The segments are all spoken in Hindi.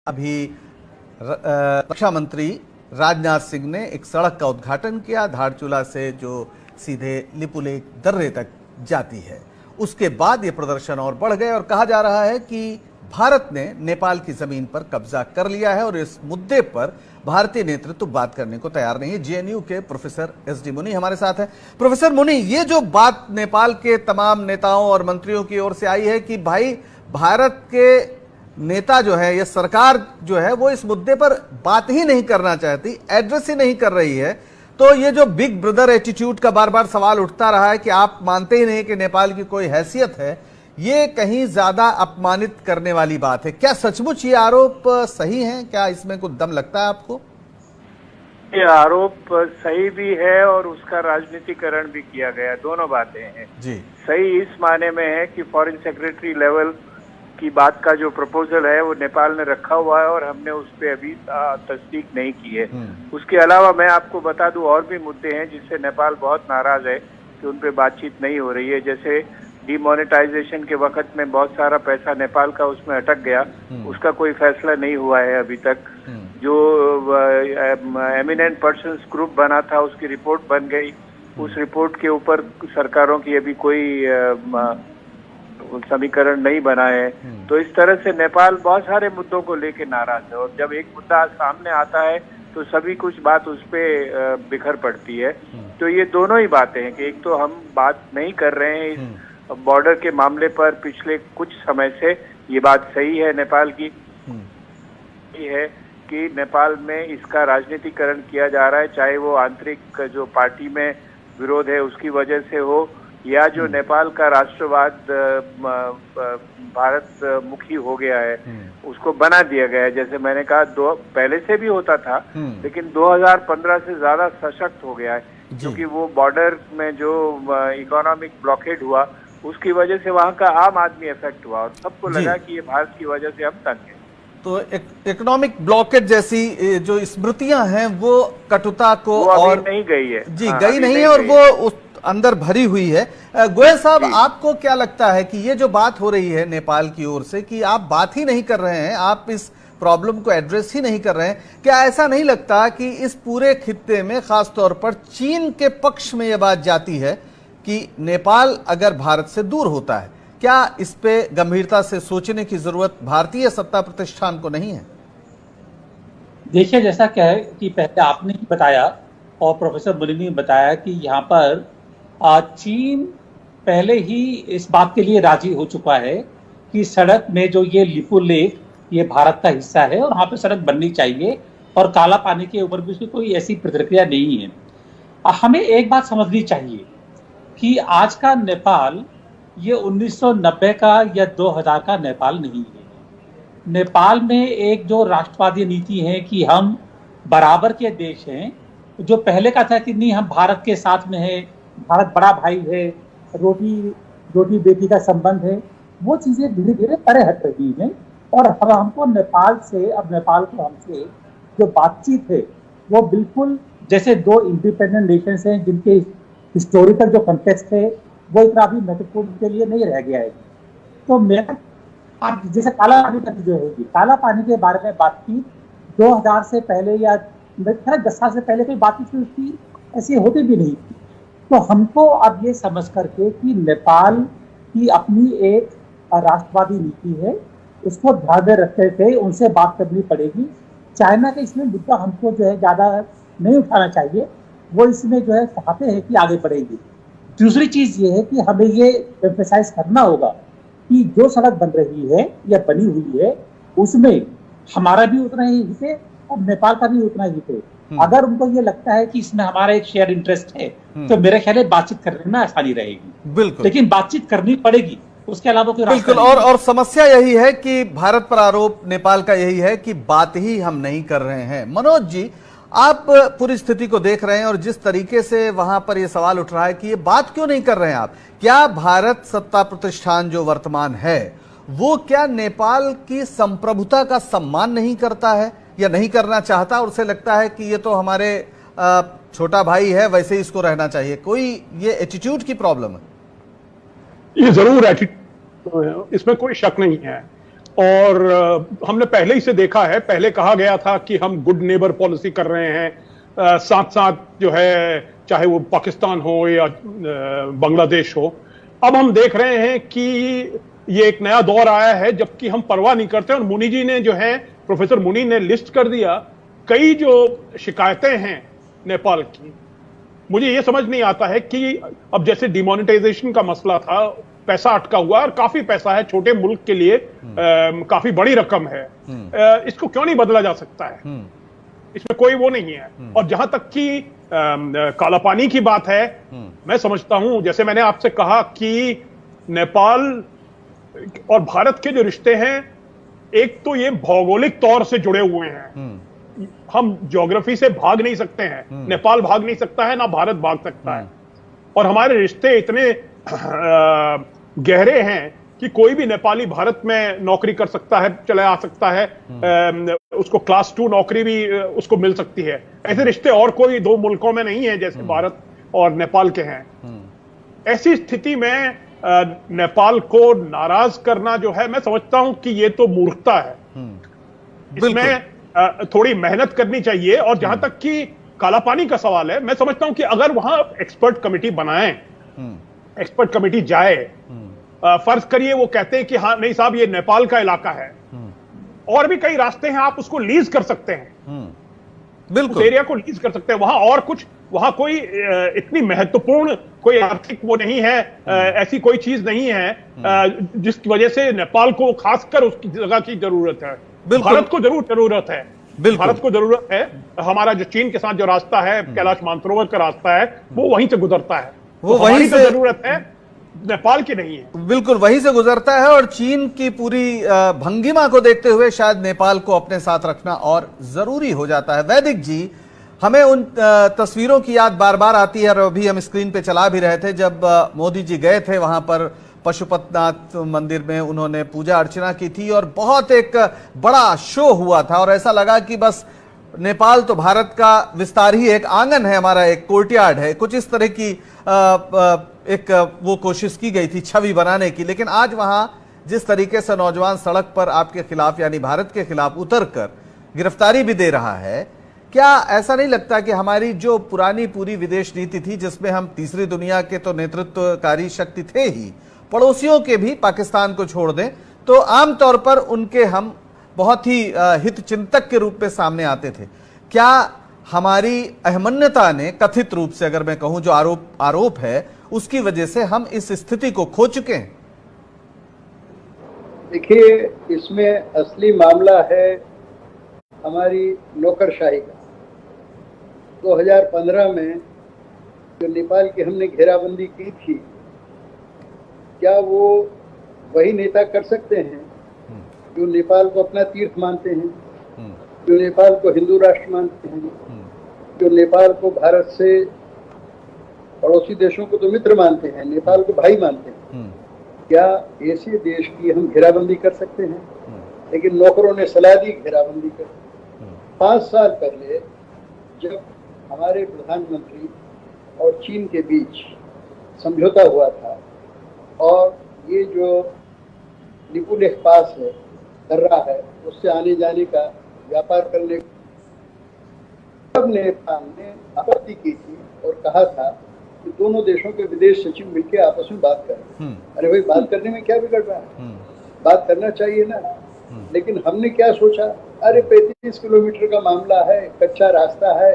अभी रक्षा मंत्री राजनाथ सिंह ने एक सड़क का उद्घाटन किया धारचूला से जो सीधे लिपुलेख दर्रे तक जाती है। उसके बाद ये प्रदर्शन और बढ़ गए और कहा जा रहा है कि भारत ने नेपाल की जमीन पर कब्जा कर लिया है और इस मुद्दे पर भारतीय नेतृत्व बात करने को तैयार नहीं है। जेएनयू के प्रोफेसर एसडी मुनि हमारे साथ है। प्रोफेसर मुनि, ये जो बात नेपाल के तमाम नेताओं और मंत्रियों की ओर से आई है कि भाई भारत के नेता जो है, ये सरकार जो है वो इस मुद्दे पर बात ही नहीं करना चाहती, एड्रेस ही नहीं कर रही है, तो ये जो बिग ब्रदर एटीट्यूड का बार बार सवाल उठता रहा है कि आप मानते ही नहीं कि नेपाल की कोई हैसियत है, ये कहीं ज्यादा अपमानित करने वाली बात है। क्या सचमुच ये आरोप सही है? क्या इसमें कुछ दम लगता है आपको? ये आरोप सही भी है और उसका राजनीतिकरण भी किया गया, दोनों बातें हैं जी। सही इस माने में है कि फॉरेन सेक्रेटरी लेवल की बात का जो प्रपोजल है वो नेपाल ने रखा हुआ है और हमने उस पर अभी तस्दीक नहीं की है। उसके अलावा मैं आपको बता दूं और भी मुद्दे हैं जिससे नेपाल बहुत नाराज है कि उन पे बातचीत नहीं हो रही है। जैसे डिमोनेटाइजेशन के वक्त में बहुत सारा पैसा नेपाल का उसमें अटक गया, उसका कोई फैसला नहीं हुआ है अभी तक। जो एमिनेंट पर्सन्स ग्रुप बना था उसकी रिपोर्ट बन गई, उस रिपोर्ट के ऊपर सरकारों की अभी कोई समीकरण नहीं बना है। तो इस तरह से नेपाल बहुत सारे मुद्दों को लेके नाराज है और जब एक मुद्दा सामने आता है तो सभी कुछ बात उस पे बिखर पड़ती है। तो ये दोनों ही बातें हैं कि एक तो हम बात नहीं कर रहे हैं इस बॉर्डर के मामले पर पिछले कुछ समय से, ये बात सही है नेपाल की, ये है कि नेपाल में इसका राजनीतिकरण किया जा रहा है, चाहे वो आंतरिक जो पार्टी में विरोध है उसकी वजह से हो या जो नेपाल का राष्ट्रवाद भारत मुखी हो गया है उसको बना दिया गया है। जैसे मैंने कहा पहले से भी होता था लेकिन 2015 से ज्यादा सशक्त हो गया है क्योंकि वो बॉर्डर में जो इकोनॉमिक ब्लॉकेड हुआ उसकी वजह से वहाँ का आम आदमी इफेक्ट हुआ और सबको लगा कि ये भारत की वजह से हम तंग हैं। तो इकोनॉमिक ब्लॉकेज जैसी जो स्मृतियां हैं वो कटुता को और नहीं गई है जी, गई नहीं है और वो उस अंदर भरी हुई है। गोयल साहब, आपको क्या लगता है कि ये जो बात हो रही है नेपाल की ओर से कि आप बात ही नहीं कर रहे हैं, आप इस प्रॉब्लम को एड्रेस ही नहीं कर रहे हैं, क्या ऐसा नहीं लगता कि इस पूरे खित्ते में खासतौर पर चीन के पक्ष में यह बात जाती है कि नेपाल अगर भारत से दूर होता है, क्या इस पे गंभीरता से सोचने की जरूरत भारतीय सत्ता प्रतिष्ठान को नहीं है? देखिए, जैसा क्या है कि पहले आपने बताया और प्रोफेसर मुनि ने बताया कि यहाँ पर चीन पहले ही इस बात के लिए राजी हो चुका है कि सड़क में जो ये लिपुलेख ये भारत का हिस्सा है और वहाँ पे सड़क बननी चाहिए और काला पानी के ऊपर भी उसकी कोई ऐसी प्रतिक्रिया नहीं है। हमें एक बात समझनी चाहिए कि आज का नेपाल ये 1990 का या 2000 का नेपाल नहीं है। नेपाल में एक जो राष्ट्रवादी नीति है कि हम बराबर के देश हैं, जो पहले का था कि नहीं हम भारत के साथ में है, भारत बड़ा भाई है, रोटी बेटी का संबंध है, वो चीजें धीरे धीरे परे हट रही हैं और हमको नेपाल से, अब नेपाल को हमसे जो बातचीत है वो बिल्कुल जैसे दो इंडिपेंडेंट नेशंस हैं जिनके हिस्टोरिकल जो कंटेक्स्ट है वो इतना भी महत्वपूर्ण के लिए नहीं रह गया है। तो मेरा आप जैसे काला पानी का जो है, काला पानी के बारे में बात की 2000 से पहले या 10 साल से पहले कोई बातचीत उसकी ऐसी होती भी नहीं थी। तो हमको अब ये समझ करके कि नेपाल की अपनी एक राष्ट्रवादी नीति है, उसको ध्यान में रखते हुए उनसे बात करनी पड़ेगी। चाइना का इसमें मुद्दा हमको जो है ज्यादा नहीं उठाना चाहिए, वो इसमें जो है चाहते हैं कि आगे बढ़ेगी। दूसरी चीज ये है कि हमें ये एम्फेसाइज करना होगा कि जो सड़क बन रही है या बनी हुई है उसमें हमारा भी उतना ही हित है और नेपाल का भी उतना ही हित है। अगर उनको ये लगता है कि इसमें हमारा एक शेयर इंटरेस्ट है तो मेरे ख्याल है बातचीत करने में आसानी रहेगी। बिल्कुल, लेकिन बातचीत करनी पड़ेगी, उसके अलावा कोई बिल्कुल। और समस्या यही है कि भारत पर आरोप नेपाल का यही है कि बात ही हम नहीं कर रहे हैं। मनोज जी, आप पूरी स्थिति को देख रहे हैं और जिस तरीके से वहां पर यह सवाल उठ रहा है कि ये बात क्यों नहीं कर रहे हैं आप, क्या भारत सत्ता प्रतिष्ठान जो वर्तमान है वो क्या नेपाल की संप्रभुता का सम्मान नहीं करता है या नहीं करना चाहता और उसे लगता है कि ये तो हमारे छोटा भाई है, वैसे ही इसको रहना चाहिए? कोई ये एटीट्यूड की प्रॉब्लम है? ये जरूर एटीट्यूड, इसमें कोई शक नहीं है। और हमने पहले ही से देखा है, पहले कहा गया था कि हम गुड नेबर पॉलिसी कर रहे हैं, साथ साथ जो है चाहे वो पाकिस्तान हो या बांग्लादेश हो। अब हम देख रहे हैं कि ये एक नया दौर आया है जबकि हम परवाह नहीं करते। और मुनी जी ने जो है, प्रोफेसर मुनी ने लिस्ट कर दिया कई जो शिकायतें हैं नेपाल की। मुझे ये समझ नहीं आता है कि अब जैसे डिमोनेटाइजेशन का मसला था, पैसा अटका हुआ और काफी पैसा है, छोटे मुल्क के लिए काफी बड़ी रकम है, इसको क्यों नहीं बदला जा सकता है? इसमें कोई वो नहीं है। और जहां तक कि काला पानी की बात है, मैं समझता हूं, जैसे मैंने आपसे कहा कि नेपाल और भारत के जो रिश्ते हैं, एक तो ये भौगोलिक तौर से जुड़े हुए हैं, हम ज्योग्राफी से भाग नहीं सकते हैं, नेपाल भाग नहीं सकता है, ना भारत भाग सकता है। और हमारे रिश्ते इतने गहरे हैं कि कोई भी नेपाली भारत में नौकरी कर सकता है, चला आ सकता है, उसको क्लास 2 नौकरी भी उसको मिल सकती है। ऐसे रिश्ते और कोई दो मुल्कों में नहीं है जैसे भारत और नेपाल के हैं। ऐसी स्थिति में नेपाल को नाराज करना जो है, मैं समझता हूं कि ये तो मूर्खता है। इसमें थोड़ी मेहनत करनी चाहिए। और जहां तक कि काला पानी का सवाल है, मैं समझता हूं कि अगर वहां एक्सपर्ट कमेटी बनाएं, एक्सपर्ट कमेटी जाए, फर्ज करिए वो कहते हैं कि हाँ नहीं साहब ये नेपाल का इलाका है, और भी कई रास्ते हैं, आप उसको लीज कर सकते हैं, बिल्कुल एरिया को लीज कर सकते हैं। वहां और कुछ, वहां कोई इतनी महत्वपूर्ण कोई आर्थिक वो नहीं है, ऐसी कोई चीज नहीं है जिसकी वजह से नेपाल को खासकर उसकी जगह की जरूरत है। भारत को जरूर जरूरत है, भारत को जरूरत है। हमारा जो चीन के साथ जो रास्ता है, कैलाश मानसरोवर का रास्ता है, वो वहीं से गुजरता है, वो वहीं से जरूरत है, नेपाल की नहीं है। बिल्कुल वहीं से गुजरता है। और चीन की पूरी भंगिमा को देखते हुए शायद नेपाल को अपने साथ रखना और जरूरी हो जाता है। वैदिक जी, हमें उन तस्वीरों की याद बार बार आती है, और अभी हम स्क्रीन पे चला भी रहे थे, जब मोदी जी गए थे वहां पर पशुपतिनाथ मंदिर में, उन्होंने पूजा अर्चना की थी और बहुत एक बड़ा शो हुआ था, और ऐसा लगा कि बस नेपाल तो भारत का विस्तार ही, एक आंगन है हमारा, एक कोर्टयार्ड है, कुछ इस तरह की एक वो कोशिश की गई थी छवि बनाने की। लेकिन आज वहां जिस तरीके से नौजवान सड़क पर आपके खिलाफ यानी भारत के खिलाफ उतरकर गिरफ्तारी भी दे रहा है, क्या ऐसा नहीं लगता कि हमारी जो पुरानी पूरी विदेश नीति थी, जिसमें हम तीसरी दुनिया के तो नेतृत्वकारी शक्ति थे ही, पड़ोसियों के भी, पाकिस्तान को छोड़ दें तो आमतौर पर उनके हम बहुत ही हित चिंतक के रूप में सामने आते थे, क्या हमारी अहमन्यता ने, कथित रूप से अगर मैं कहूं, जो आरोप है, उसकी वजह से हम इस स्थिति को खो चुके हैं? देखिए, इसमें असली मामला है हमारी नौकरशाही का। 2015 में जो नेपाल की हमने घेराबंदी की थी, क्या वो वही नेता कर सकते हैं जो नेपाल को अपना तीर्थ मानते हैं, जो नेपाल को हिंदू राष्ट्र मानते हैं, जो नेपाल को भारत से, पड़ोसी देशों को तो मित्र मानते हैं, नेपाल को भाई मानते हैं? क्या ऐसे देश की हम घेराबंदी कर सकते हैं? लेकिन नौकरों ने सलाह दी घेराबंदी कर। 5 साल पहले जब हमारे प्रधानमंत्री और चीन के बीच समझौता हुआ था, और ये जो लिपुलेख पास है, दर्रा है, उससे आने जाने का, व्यापार करने, तब नेपाल ने आपत्ति की थी और कहा था कि दोनों देशों के विदेश सचिव मिलकर आपस में बात करें। अरे भाई, बात करने में क्या बिगड़ रहा है? बात करना चाहिए ना। लेकिन हमने क्या सोचा, अरे 35 किलोमीटर का मामला है, कच्चा रास्ता है,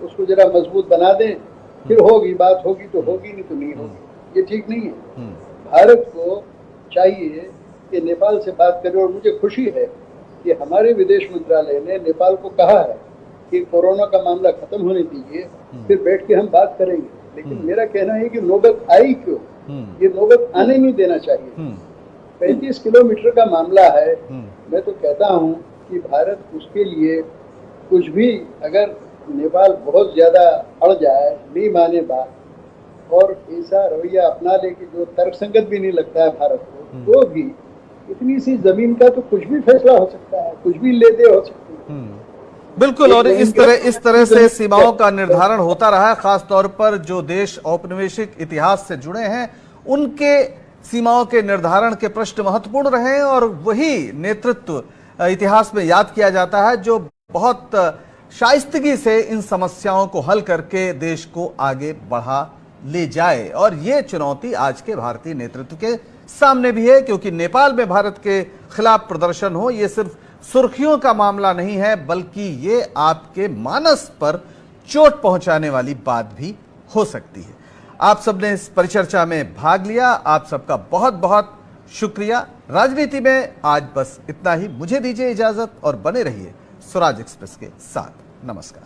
उसको जरा मजबूत बना दें, फिर होगी बात, होगी तो होगी, नहीं तो नहीं होगी। ये ठीक नहीं है। भारत को चाहिए कि नेपाल से बात करें। और मुझे खुशी है कि हमारे विदेश मंत्रालय ने नेपाल को कहा है कि कोरोना का मामला खत्म होने दीजिए, फिर बैठ के हम बात करेंगे। लेकिन मेरा कहना है कि नौबत आई क्यों? ये नौबत आने नहीं देना चाहिए। 35 किलोमीटर का मामला है। मैं तो कहता हूँ कि भारत उसके लिए कुछ भी, अगर नेपाल बहुत ज्यादा अड़ जाए, नहीं माने बात, और ऐसा रवैया अपना ले कि जो तर्कसंगत भी नहीं लगता है भारत को, तो भी इतनी सी जमीन का तो कुछ भी फैसला हो सकता है, कुछ भी ले दे हो सकती है। बिल्कुल। और इस तरह से सीमाओं का निर्धारण होता रहा है, खास तौर पर जो देश औपनिवेशिक इतिहास से जुड़े हैं, उनके सीमाओं के निर्धारण के प्रश्न महत्वपूर्ण रहे और वही नेतृत्व इतिहास में याद किया जाता है जो बहुत शाइस्तगी से इन समस्याओं को हल करके देश को आगे बढ़ा ले जाए। और ये चुनौती आज के भारतीय नेतृत्व के सामने भी है, क्योंकि नेपाल में भारत के खिलाफ प्रदर्शन हो ये सिर्फ सुर्खियों का मामला नहीं है, बल्कि ये आपके मानस पर चोट पहुंचाने वाली बात भी हो सकती है। आप सबने इस परिचर्चा में भाग लिया, आप सबका बहुत बहुत शुक्रिया। राजनीति में आज बस इतना ही। मुझे दीजिए इजाजत और बने रहिए स्वराज एक्सप्रेस के साथ। नमस्कार।